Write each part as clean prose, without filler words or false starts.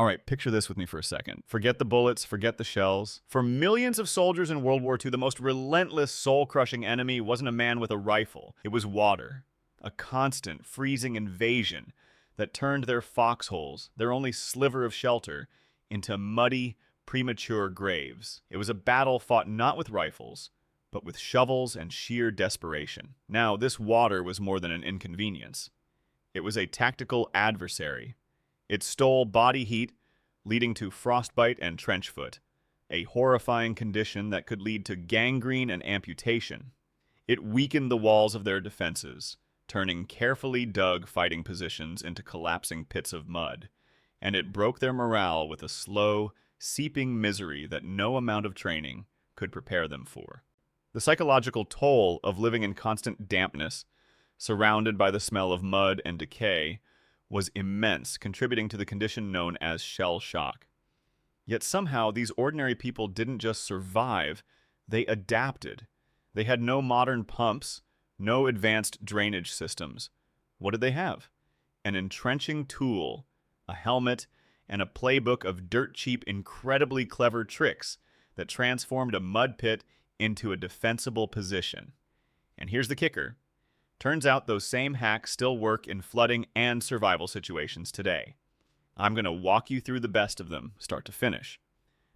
All right, picture this with me for a second. Forget the bullets, forget the shells. For millions of soldiers in World War II, the most relentless, soul-crushing enemy wasn't a man with a rifle. It was water. A constant, freezing invasion that turned their foxholes, their only sliver of shelter, into muddy, premature graves. It was a battle fought not with rifles, but with shovels and sheer desperation. Now, this water was more than an inconvenience. It was a tactical adversary. It stole body heat, leading to frostbite and trench foot, a horrifying condition that could lead to gangrene and amputation. It weakened the walls of their defenses, turning carefully dug fighting positions into collapsing pits of mud, and it broke their morale with a slow, seeping misery that no amount of training could prepare them for. The psychological toll of living in constant dampness, surrounded by the smell of mud and decay, was immense, contributing to the condition known as shell shock. Yet somehow, these ordinary people didn't just survive, they adapted. They had no modern pumps, no advanced drainage systems. What did they have? An entrenching tool, a helmet, and a playbook of dirt-cheap, incredibly clever tricks that transformed a mud pit into a defensible position. And here's the kicker. Turns out those same hacks still work in flooding and survival situations today. I'm going to walk you through the best of them, start to finish,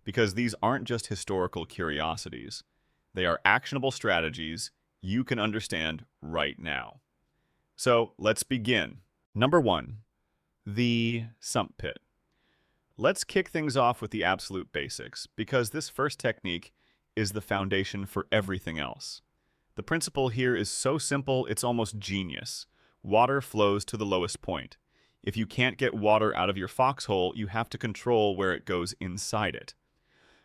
because these aren't just historical curiosities. They are actionable strategies you can understand right now. So let's begin. Number 1, the sump pit. Let's kick things off with the absolute basics, because this first technique is the foundation for everything else. The principle here is so simple, it's almost genius. Water flows to the lowest point. If you can't get water out of your foxhole, you have to control where it goes inside it.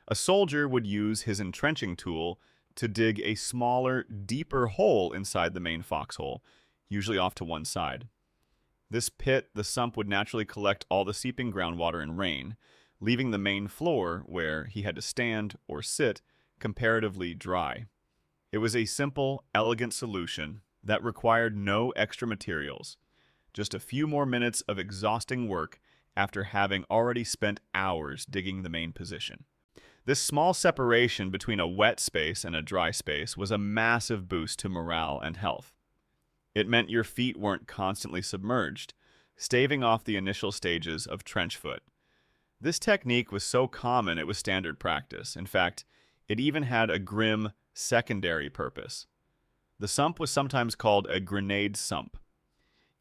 A soldier would use his entrenching tool to dig a smaller, deeper hole inside the main foxhole, usually off to one side. This pit, the sump, would naturally collect all the seeping groundwater and rain, leaving the main floor, where he had to stand or sit, comparatively dry. It was a simple, elegant solution that required no extra materials, just a few more minutes of exhausting work after having already spent hours digging the main position. This small separation between a wet space and a dry space was a massive boost to morale and health. It meant your feet weren't constantly submerged, staving off the initial stages of trench foot. This technique was so common it was standard practice. In fact, it even had a grim secondary purpose. The sump was sometimes called a grenade sump.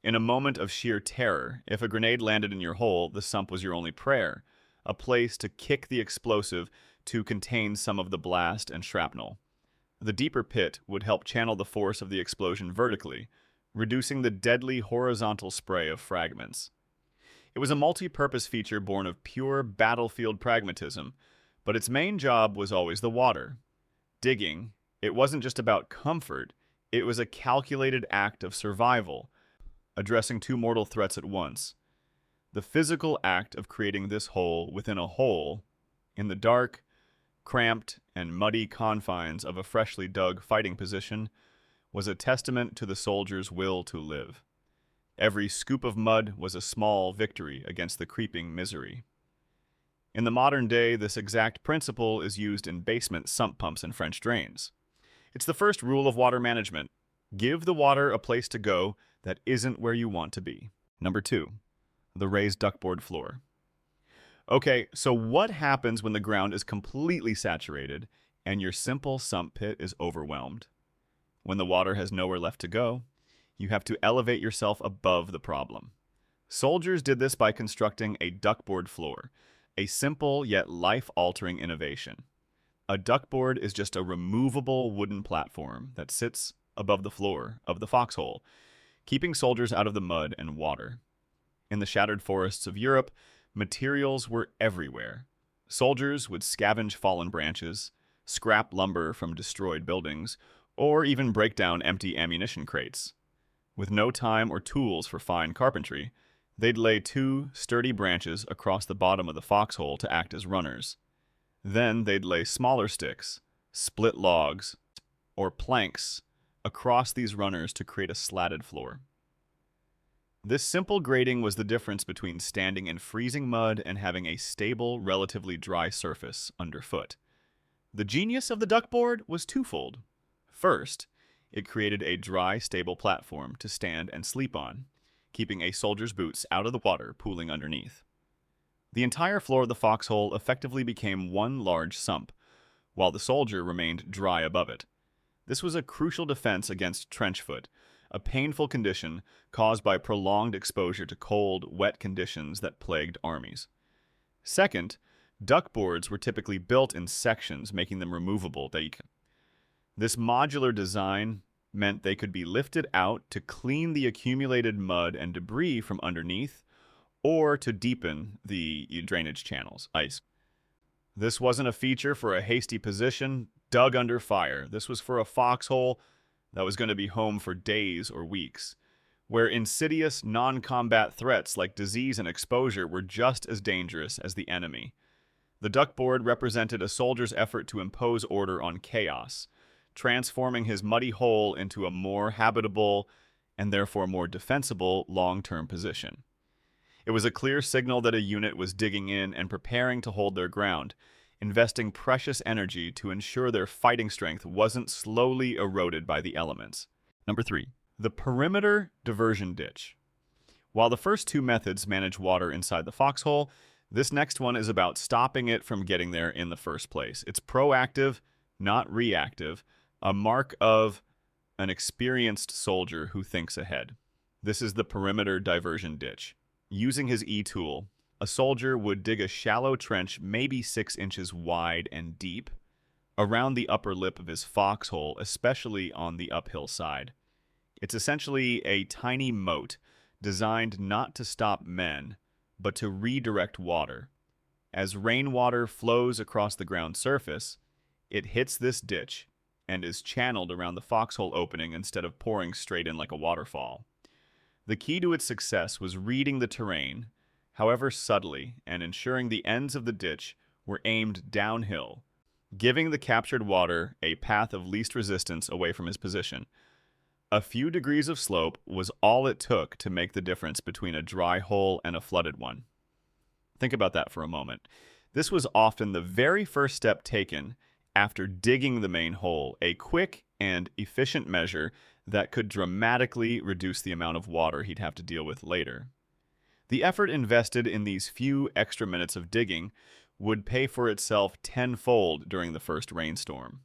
In a moment of sheer terror, if a grenade landed in your hole, the sump was your only prayer, a place to kick the explosive to contain some of the blast and shrapnel. The deeper pit would help channel the force of the explosion vertically, reducing the deadly horizontal spray of fragments. It was a multi-purpose feature born of pure battlefield pragmatism, but its main job was always the water. Digging, it wasn't just about comfort, it was a calculated act of survival, addressing two mortal threats at once. The physical act of creating this hole within a hole, in the dark, cramped, and muddy confines of a freshly dug fighting position, was a testament to the soldier's will to live. Every scoop of mud was a small victory against the creeping misery. In the modern day, this exact principle is used in basement sump pumps and French drains. It's the first rule of water management. Give the water a place to go that isn't where you want to be. Number 2, the raised duckboard floor. Okay, so what happens when the ground is completely saturated and your simple sump pit is overwhelmed? When the water has nowhere left to go, you have to elevate yourself above the problem. Soldiers did this by constructing a duckboard floor, a simple yet life-altering innovation. A duckboard is just a removable wooden platform that sits above the floor of the foxhole, keeping soldiers out of the mud and water. In the shattered forests of Europe, materials were everywhere. Soldiers would scavenge fallen branches, scrap lumber from destroyed buildings, or even break down empty ammunition crates. With no time or tools for fine carpentry, they'd lay 2 sturdy branches across the bottom of the foxhole to act as runners. Then they'd lay smaller sticks, split logs, or planks across these runners to create a slatted floor. This simple grading was the difference between standing in freezing mud and having a stable, relatively dry surface underfoot. The genius of the duckboard was twofold. First, it created a dry, stable platform to stand and sleep on, keeping a soldier's boots out of the water pooling underneath. The entire floor of the foxhole effectively became one large sump, while the soldier remained dry above it. This was a crucial defense against trench foot, a painful condition caused by prolonged exposure to cold, wet conditions that plagued armies. Second, duckboards were typically built in sections, making them removable. This modular design meant they could be lifted out to clean the accumulated mud and debris from underneath, or to deepen the drainage channels, ice. This wasn't a feature for a hasty position dug under fire. This was for a foxhole that was going to be home for days or weeks, where insidious non-combat threats like disease and exposure were just as dangerous as the enemy. The duckboard represented a soldier's effort to impose order on chaos, transforming his muddy hole into a more habitable and therefore more defensible long-term position. It was a clear signal that a unit was digging in and preparing to hold their ground, investing precious energy to ensure their fighting strength wasn't slowly eroded by the elements. Number 3. The perimeter diversion ditch. While the first two methods manage water inside the foxhole, this next one is about stopping it from getting there in the first place. It's proactive, not reactive, a mark of an experienced soldier who thinks ahead. This is the perimeter diversion ditch. Using his E-tool, a soldier would dig a shallow trench, maybe 6 inches wide and deep, around the upper lip of his foxhole, especially on the uphill side. It's essentially a tiny moat designed not to stop men, but to redirect water. As rainwater flows across the ground surface, it hits this ditch and is channeled around the foxhole opening instead of pouring straight in like a waterfall. The key to its success was reading the terrain, however subtly, and ensuring the ends of the ditch were aimed downhill, giving the captured water a path of least resistance away from his position. A few degrees of slope was all it took to make the difference between a dry hole and a flooded one. Think about that for a moment. This was often the very first step taken after digging the main hole, a quick and efficient measure that could dramatically reduce the amount of water he'd have to deal with later. The effort invested in these few extra minutes of digging would pay for itself tenfold during the first rainstorm.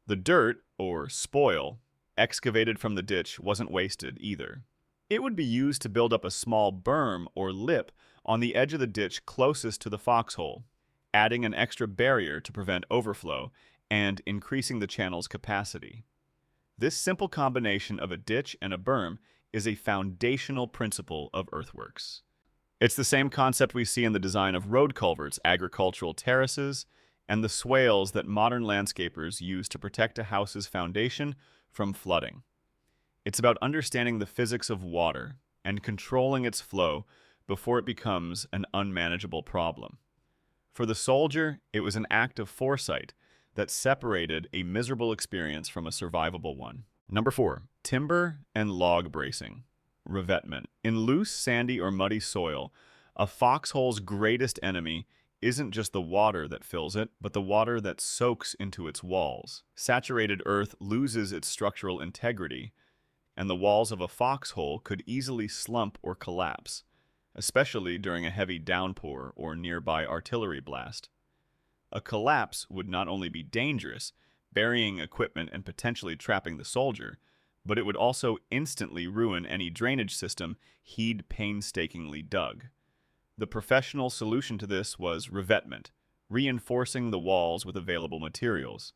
The dirt, or spoil, excavated from the ditch wasn't wasted either. It would be used to build up a small berm or lip on the edge of the ditch closest to the foxhole, adding an extra barrier to prevent overflow and increasing the channel's capacity. This simple combination of a ditch and a berm is a foundational principle of earthworks. It's the same concept we see in the design of road culverts, agricultural terraces, and the swales that modern landscapers use to protect a house's foundation from flooding. It's about understanding the physics of water and controlling its flow before it becomes an unmanageable problem. For the soldier, it was an act of foresight that separated a miserable experience from a survivable one. Number 4, timber and log bracing. Revetment. In loose, sandy, or muddy soil, a foxhole's greatest enemy isn't just the water that fills it, but the water that soaks into its walls. Saturated earth loses its structural integrity, and the walls of a foxhole could easily slump or collapse, especially during a heavy downpour or nearby artillery blast. A collapse would not only be dangerous, burying equipment and potentially trapping the soldier, but it would also instantly ruin any drainage system he'd painstakingly dug. The professional solution to this was revetment, reinforcing the walls with available materials.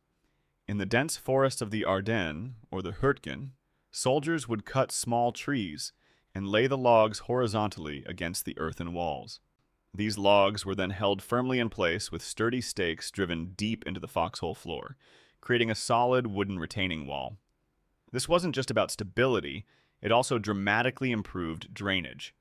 In the dense forest of the Ardennes, or the Hurtgen, soldiers would cut small trees and lay the logs horizontally against the earthen walls. These logs were then held firmly in place with sturdy stakes driven deep into the foxhole floor, creating a solid wooden retaining wall. This wasn't just about stability, it also dramatically improved drainage.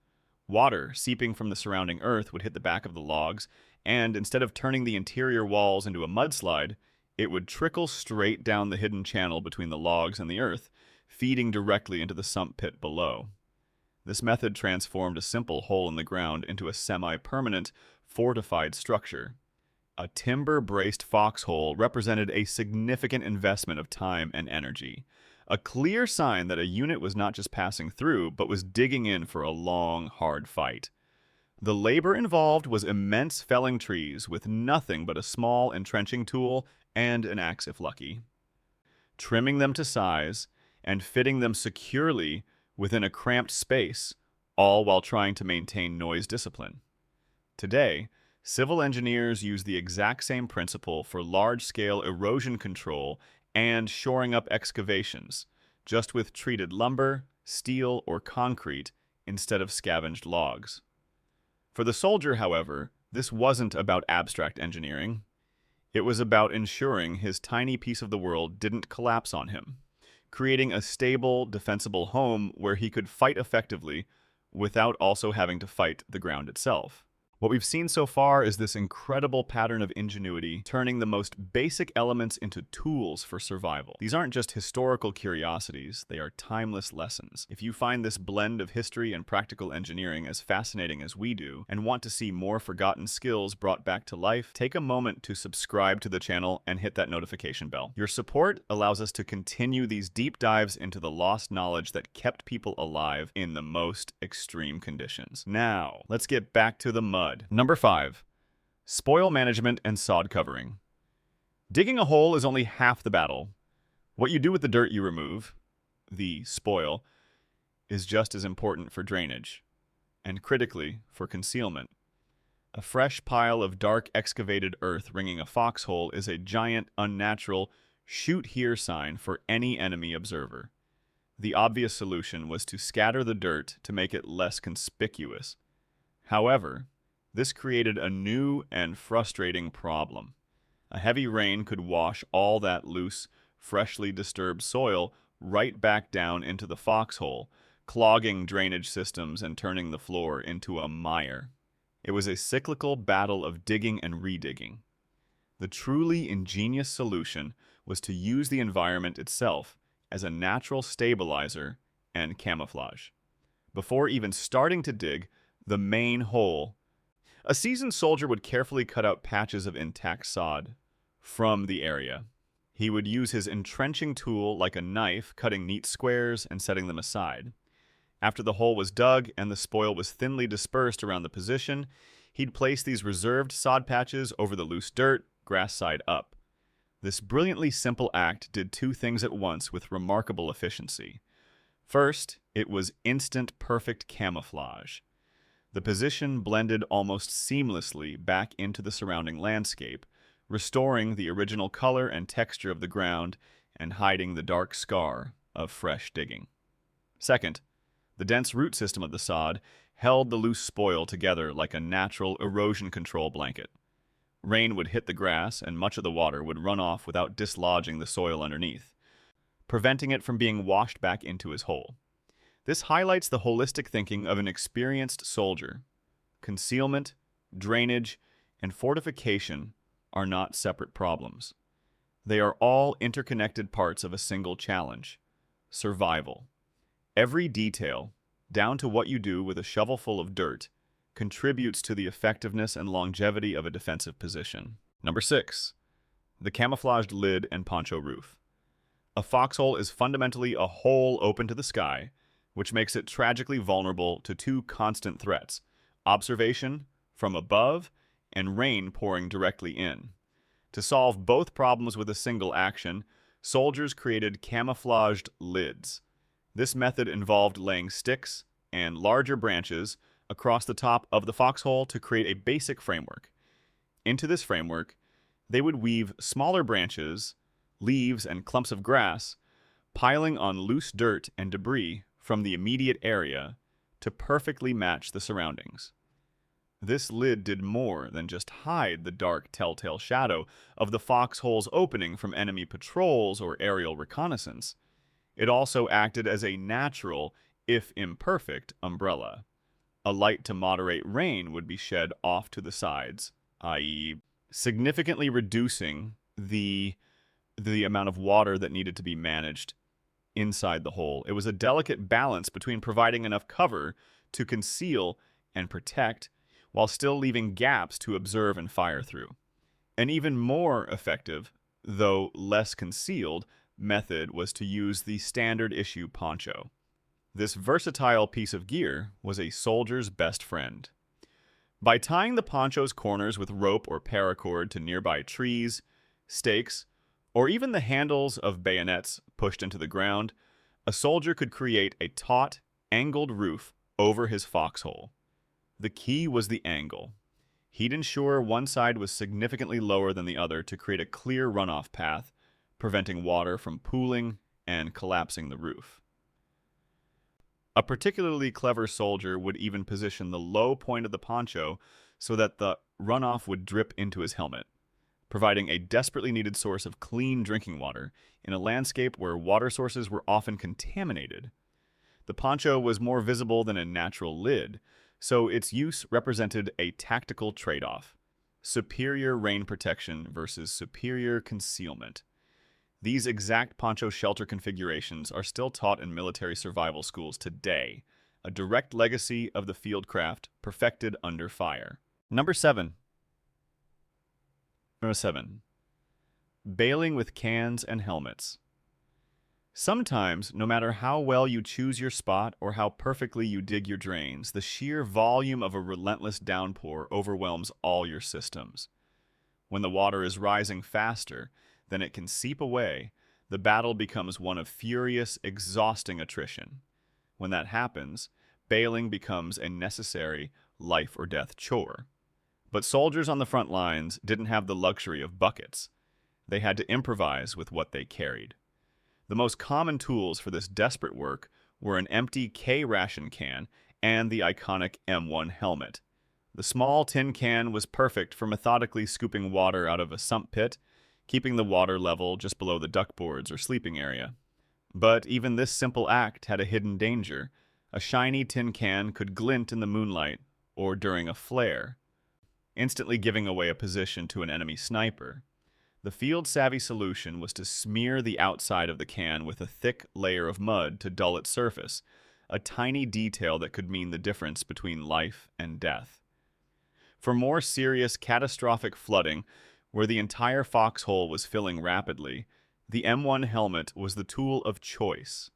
Water seeping from the surrounding earth would hit the back of the logs, and instead of turning the interior walls into a mudslide, it would trickle straight down the hidden channel between the logs and the earth, feeding directly into the sump pit below. This method transformed a simple hole in the ground into a semi-permanent, fortified structure. A timber-braced foxhole represented a significant investment of time and energy, a clear sign that a unit was not just passing through, but was digging in for a long, hard fight. The labor involved was immense, felling trees with nothing but a small entrenching tool and an axe if lucky, trimming them to size and fitting them securely within a cramped space, all while trying to maintain noise discipline. Today, civil engineers use the exact same principle for large-scale erosion control and shoring up excavations, just with treated lumber, steel, or concrete instead of scavenged logs. For the soldier, however, this wasn't about abstract engineering. It was about ensuring his tiny piece of the world didn't collapse on him, creating a stable, defensible home where he could fight effectively without also having to fight the ground itself. What we've seen so far is this incredible pattern of ingenuity, turning the most basic elements into tools for survival. These aren't just historical curiosities, they are timeless lessons. If you find this blend of history and practical engineering as fascinating as we do, and want to see more forgotten skills brought back to life, take a moment to subscribe to the channel and hit that notification bell. Your support allows us to continue these deep dives into the lost knowledge that kept people alive in the most extreme conditions. Now, let's get back to the mud. Number 5. Spoil management and sod covering. Digging a hole is only half the battle. What you do with the dirt you remove, the spoil, is just as important for drainage, and critically, for concealment. A fresh pile of dark excavated earth ringing a foxhole is a giant, unnatural, shoot here sign for any enemy observer. The obvious solution was to scatter the dirt to make it less conspicuous. However, this created a new and frustrating problem. A heavy rain could wash all that loose, freshly disturbed soil right back down into the foxhole, clogging drainage systems and turning the floor into a mire. It was a cyclical battle of digging and redigging. The truly ingenious solution was to use the environment itself as a natural stabilizer and camouflage. Before even starting to dig the main hole, a seasoned soldier would carefully cut out patches of intact sod from the area. He would use his entrenching tool like a knife, cutting neat squares and setting them aside. After the hole was dug and the spoil was thinly dispersed around the position, he'd place these reserved sod patches over the loose dirt, grass side up. This brilliantly simple act did two things at once with remarkable efficiency. First, it was instant perfect camouflage. The position blended almost seamlessly back into the surrounding landscape, restoring the original color and texture of the ground and hiding the dark scar of fresh digging. Second, the dense root system of the sod held the loose spoil together like a natural erosion control blanket. Rain would hit the grass and much of the water would run off without dislodging the soil underneath, preventing it from being washed back into his hole. This highlights the holistic thinking of an experienced soldier. Concealment, drainage, and fortification are not separate problems. They are all interconnected parts of a single challenge: survival. Every detail, down to what you do with a shovelful of dirt, contributes to the effectiveness and longevity of a defensive position. Number 6. The camouflaged lid and poncho roof. A foxhole is fundamentally a hole open to the sky, which makes it tragically vulnerable to two constant threats: observation from above and rain pouring directly in. To solve both problems with a single action, soldiers created camouflaged lids. This method involved laying sticks and larger branches across the top of the foxhole to create a basic framework. Into this framework, they would weave smaller branches, leaves, and clumps of grass, piling on loose dirt and debris from the immediate area to perfectly match the surroundings. This lid did more than just hide the dark telltale shadow of the foxhole's opening from enemy patrols or aerial reconnaissance. It also acted as a natural, if imperfect, umbrella. A light to moderate rain would be shed off to the sides, i.e., significantly reducing the amount of water that needed to be managed inside the hole. It was a delicate balance between providing enough cover to conceal and protect, while still leaving gaps to observe and fire through. An even more effective, though less concealed, method was to use the standard issue poncho. This versatile piece of gear was a soldier's best friend. By tying the poncho's corners with rope or paracord to nearby trees, stakes, or even the handles of bayonets pushed into the ground, a soldier could create a taut, angled roof over his foxhole. The key was the angle. He'd ensure one side was significantly lower than the other to create a clear runoff path, preventing water from pooling and collapsing the roof. A particularly clever soldier would even position the low point of the poncho so that the runoff would drip into his helmet, providing a desperately needed source of clean drinking water in a landscape where water sources were often contaminated. The poncho was more visible than a natural lid, so its use represented a tactical trade-off: superior rain protection versus superior concealment. These exact poncho shelter configurations are still taught in military survival schools today, a direct legacy of the field craft perfected under fire. Number 7. Bailing with cans and helmets. Sometimes, no matter how well you choose your spot or how perfectly you dig your drains, the sheer volume of a relentless downpour overwhelms all your systems. When the water is rising faster than it can seep away, the battle becomes one of furious, exhausting attrition. When that happens, bailing becomes a necessary life-or-death chore. But soldiers on the front lines didn't have the luxury of buckets. They had to improvise with what they carried. The most common tools for this desperate work were an empty K-ration can and the iconic M1 helmet. The small tin can was perfect for methodically scooping water out of a sump pit, keeping the water level just below the duckboards or sleeping area. But even this simple act had a hidden danger. A shiny tin can could glint in the moonlight or during a flare, instantly giving away a position to an enemy sniper. The field-savvy solution was to smear the outside of the can with a thick layer of mud to dull its surface, a tiny detail that could mean the difference between life and death. For more serious, catastrophic flooding, where the entire foxhole was filling rapidly, the M1 helmet was the tool of choice.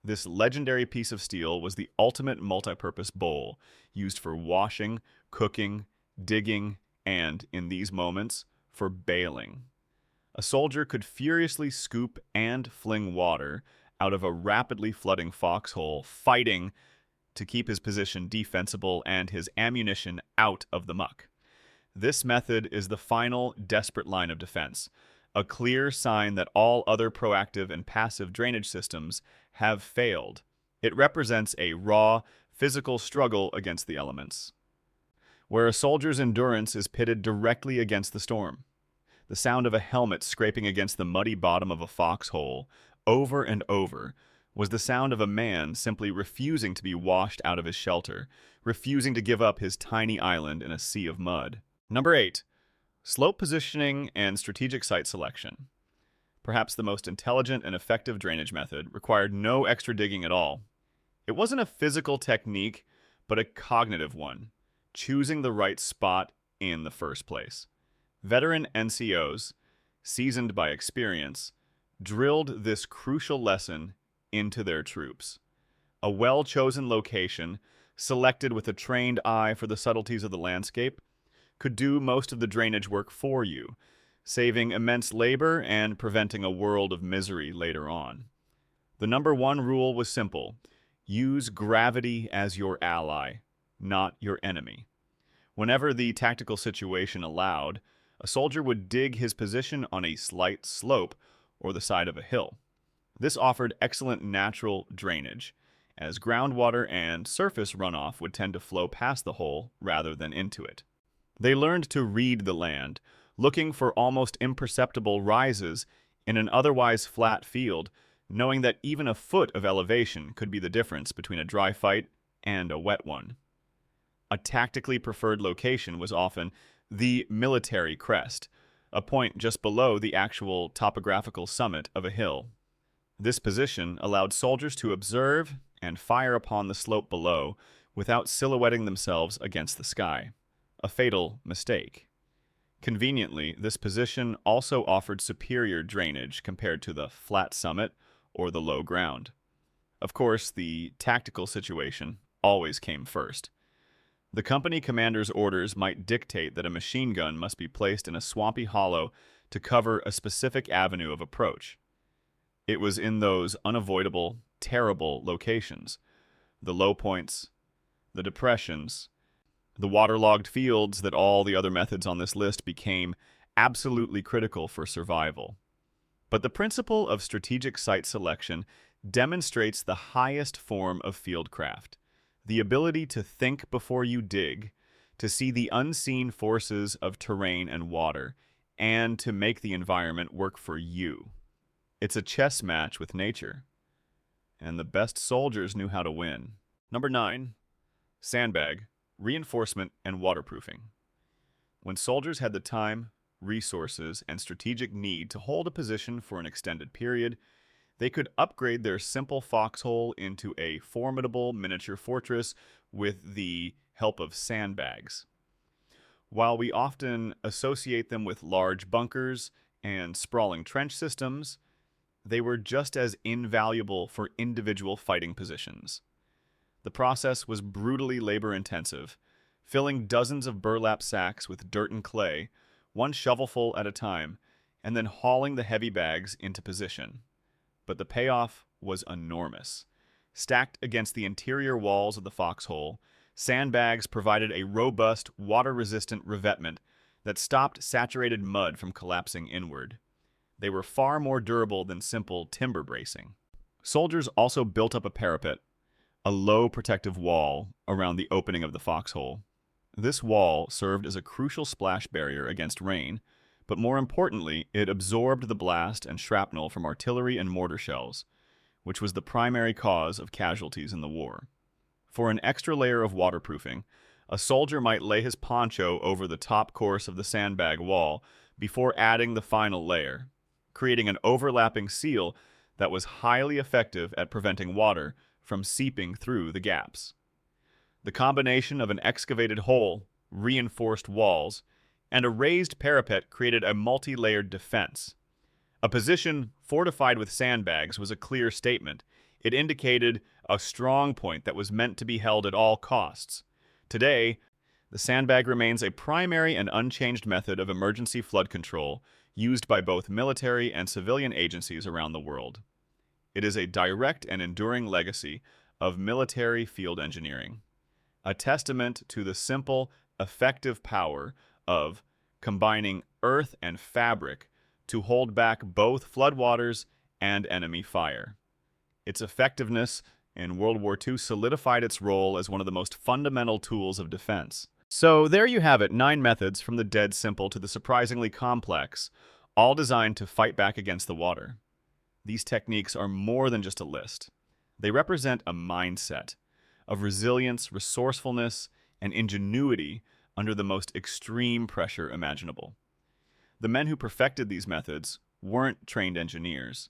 This legendary piece of steel was the ultimate multipurpose bowl, used for washing, cooking, digging, and, in these moments, for bailing. A soldier could furiously scoop and fling water out of a rapidly flooding foxhole, fighting to keep his position defensible and his ammunition out of the muck. This method is the final desperate line of defense, a clear sign that all other proactive and passive drainage systems have failed. It represents a raw, physical struggle against the elements, where a soldier's endurance is pitted directly against the storm. The sound of a helmet scraping against the muddy bottom of a foxhole, over and over, was the sound of a man simply refusing to be washed out of his shelter, refusing to give up his tiny island in a sea of mud. Number 8. Slope positioning and strategic site selection. Perhaps the most intelligent and effective drainage method required no extra digging at all. It wasn't a physical technique, but a cognitive one, choosing the right spot in the first place. Veteran NCOs, seasoned by experience, drilled this crucial lesson into their troops. A well-chosen location, selected with a trained eye for the subtleties of the landscape, could do most of the drainage work for you, saving immense labor and preventing a world of misery later on. The number one rule was simple: use gravity as your ally, not your enemy. Whenever the tactical situation allowed, a soldier would dig his position on a slight slope or the side of a hill. This offered excellent natural drainage, as groundwater and surface runoff would tend to flow past the hole rather than into it. They learned to read the land, looking for almost imperceptible rises in an otherwise flat field, knowing that even a foot of elevation could be the difference between a dry fight and a wet one. A tactically preferred location was often the military crest, a point just below the actual topographical summit of a hill. This position allowed soldiers to observe and fire upon the slope below without silhouetting themselves against the sky, a fatal mistake. Conveniently, this position also offered superior drainage compared to the flat summit or the low ground. Of course, the tactical situation always came first. The company commander's orders might dictate that a machine gun must be placed in a swampy hollow to cover a specific avenue of approach. It was in those unavoidable, terrible locations, the low points, the depressions, the waterlogged fields, that all the other methods on this list became absolutely critical for survival. But the principle of strategic site selection demonstrates the highest form of fieldcraft, the ability to think before you dig, to see the unseen forces of terrain and water, and to make the environment work for you. It's a chess match with nature, and the best soldiers knew how to win. Number 9. Sandbag, reinforcement, and waterproofing. When soldiers had the time, resources, and strategic need to hold a position for an extended period, they could upgrade their simple foxhole into a formidable miniature fortress with the help of sandbags. While we often associate them with large bunkers and sprawling trench systems, they were just as invaluable for individual fighting positions. The process was brutally labor-intensive, filling dozens of burlap sacks with dirt and clay, one shovelful at a time, and then hauling the heavy bags into position. But the payoff was enormous. Stacked against the interior walls of the foxhole, sandbags provided a robust, water-resistant revetment that stopped saturated mud from collapsing inward. They were far more durable than simple timber bracing. Soldiers also built up a parapet, a low protective wall around the opening of the foxhole. This wall served as a crucial splash barrier against rain, but more importantly, it absorbed the blast and shrapnel from artillery and mortar shells, which was the primary cause of casualties in the war. For an extra layer of waterproofing, a soldier might lay his poncho over the top course of the sandbag wall before adding the final layer, creating an overlapping seal that was highly effective at preventing water from seeping through the gaps. The combination of an excavated hole, reinforced walls, and a raised parapet created a multi-layered defense. A position fortified with sandbags was a clear statement. It indicated a strong point that was meant to be held at all costs. Today, the sandbag remains a primary and unchanged method of emergency flood control used by both military and civilian agencies around the world. It is a direct and enduring legacy of military field engineering, a testament to the simple, effective power of combining earth and fabric to hold back both floodwaters and enemy fire. Its effectiveness in World War II solidified its role as one of the most fundamental tools of defense. So there you have it, 9 methods from the dead simple to the surprisingly complex, all designed to fight back against the water. These techniques are more than just a list. They represent a mindset of resilience, resourcefulness, and ingenuity under the most extreme pressure imaginable. The men who perfected these methods weren't trained engineers.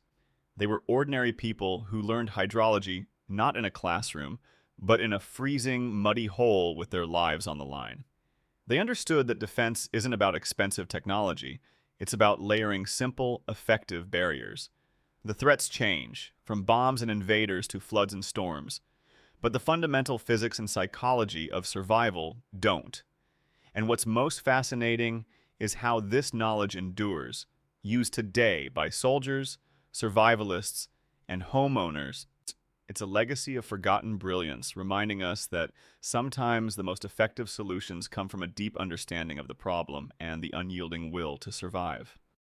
They were ordinary people who learned hydrology not in a classroom, but in a freezing, muddy hole with their lives on the line. They understood that defense isn't about expensive technology. It's about layering simple, effective barriers. The threats change, from bombs and invaders to floods and storms, but the fundamental physics and psychology of survival don't. And what's most fascinating is how this knowledge endures, used today by soldiers, survivalists, and homeowners. It's a legacy of forgotten brilliance, reminding us that sometimes the most effective solutions come from a deep understanding of the problem and the unyielding will to survive.